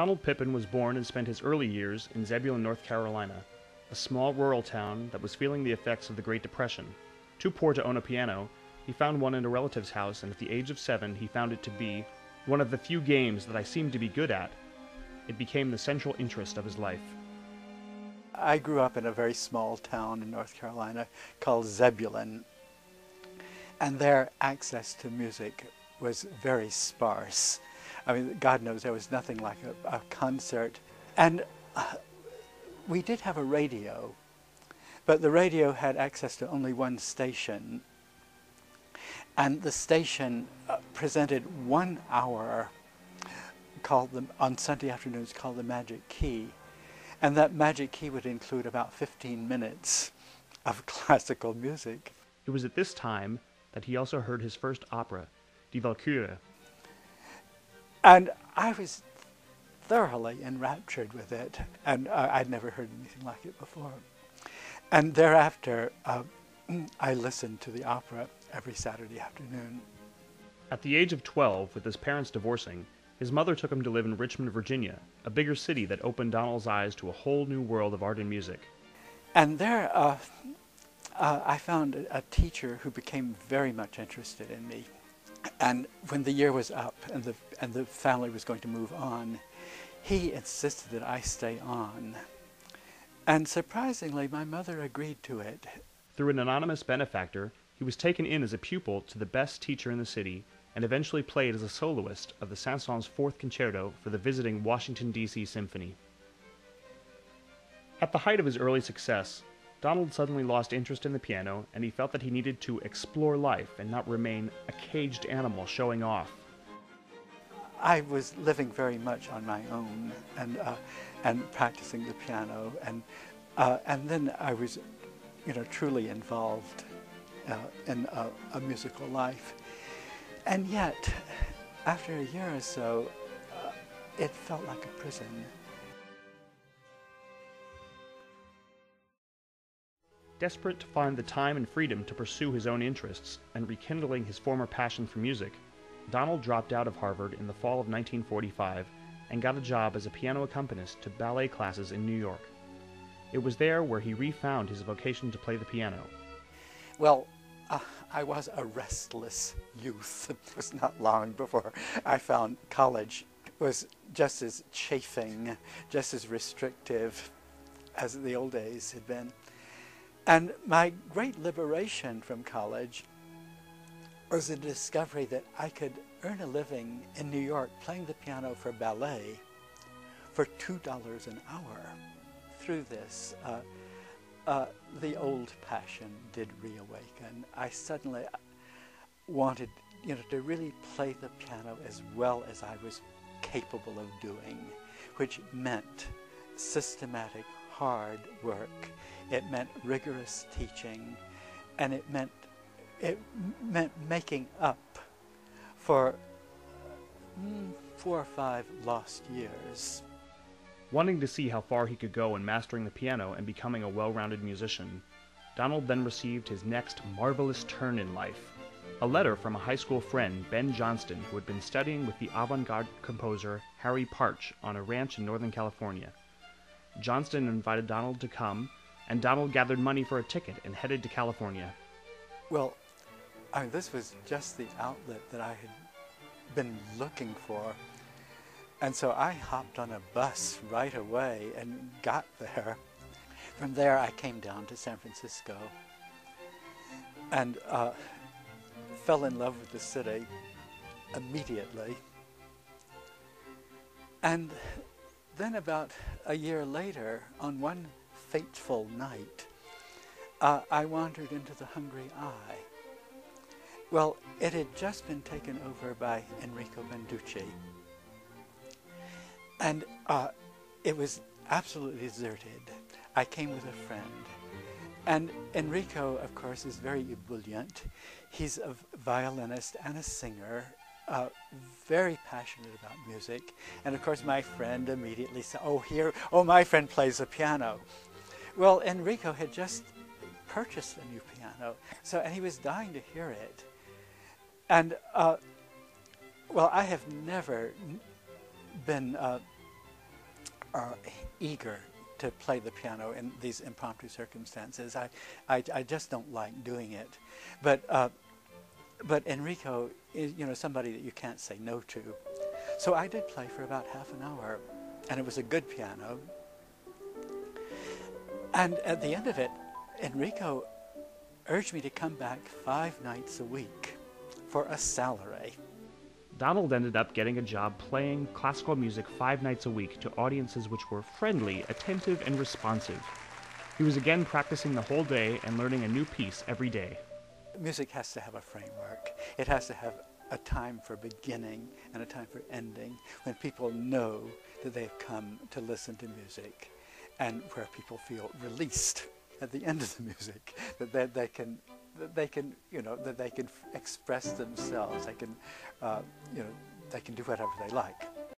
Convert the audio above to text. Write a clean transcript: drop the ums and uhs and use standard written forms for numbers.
Donald Pippin was born and spent his early years in Zebulon, North Carolina, a small rural town that was feeling the effects of the Great Depression. Too poor to own a piano, he found one in a relative's house, and at the age of 7 he found it to be one of the few games that I seemed to be good at. It became the central interest of his life. I grew up in a very small town in North Carolina called Zebulon, and their access to music was very sparse. I mean, God knows there was nothing like a concert. And we did have a radio, but the radio had access to only one station. And the station presented 1 hour on Sunday afternoons called the Magic Key. And that Magic Key would include about 15 minutes of classical music. It was at this time that he also heard his first opera, Die Walküre. And I was thoroughly enraptured with it, and I'd never heard anything like it before. And thereafter, I listened to the opera every Saturday afternoon. At the age of 12, with his parents divorcing, his mother took him to live in Richmond, Virginia, a bigger city that opened Donald's eyes to a whole new world of art and music. And there, I found a teacher who became very much interested in me. And when the year was up and the family was going to move on, he insisted that I stay on. And surprisingly, my mother agreed to it. Through an anonymous benefactor, he was taken in as a pupil to the best teacher in the city, and eventually played as a soloist of the Saint-Saëns' Fourth Concerto for the visiting Washington, D.C. Symphony. At the height of his early success, Donald suddenly lost interest in the piano, and he felt that he needed to explore life and not remain a caged animal showing off. I was living very much on my own and practicing the piano, and then I was, truly involved in a musical life. And yet, after a year or so, it felt like a prison. Desperate to find the time and freedom to pursue his own interests and rekindling his former passion for music, Donald dropped out of Harvard in the fall of 1945 and got a job as a piano accompanist to ballet classes in New York. It was there where he refound his vocation to play the piano. Well, I was a restless youth. It was not long before I found college was just as chafing, just as restrictive as the old days had been. And my great liberation from college was the discovery that I could earn a living in New York playing the piano for ballet for $2 an hour. Through this, the old passion did reawaken. I suddenly wanted, to really play the piano as well as I was capable of doing, which meant systematic, hard work. It meant rigorous teaching, and it meant making up for 4 or 5 lost years. Wanting to see how far he could go in mastering the piano and becoming a well-rounded musician, Donald then received his next marvelous turn in life, a letter from a high school friend, Ben Johnston, who had been studying with the avant-garde composer Harry Partch on a ranch in Northern California. Johnston invited Donald to come, and Donald gathered money for a ticket and headed to California. Well, this was just the outlet that I had been looking for. And so I hopped on a bus right away and got there. From there, I came down to San Francisco and fell in love with the city immediately. And then about a year later, on one fateful night, I wandered into the Hungry Eye. Well, it had just been taken over by Enrico Benducci. And it was absolutely deserted. I came with a friend. And Enrico, of course, is very ebullient. He's a violinist and a singer, very passionate about music. And of course, my friend immediately said, my friend plays the piano. Well, Enrico had just purchased a new piano, and he was dying to hear it. And, I have never been are eager to play the piano in these impromptu circumstances. I just don't like doing it. But Enrico is, you know, somebody that you can't say no to. So I did play for about half an hour, and it was a good piano. And at the end of it, Enrico urged me to come back 5 nights a week for a salary. Donald ended up getting a job playing classical music 5 nights a week to audiences which were friendly, attentive, and responsive. He was again practicing the whole day and learning a new piece every day. Music has to have a framework. It has to have a time for beginning and a time for ending, when people know that they've come to listen to music, and where people feel released at the end of the music, that they can express themselves. They can, they can do whatever they like.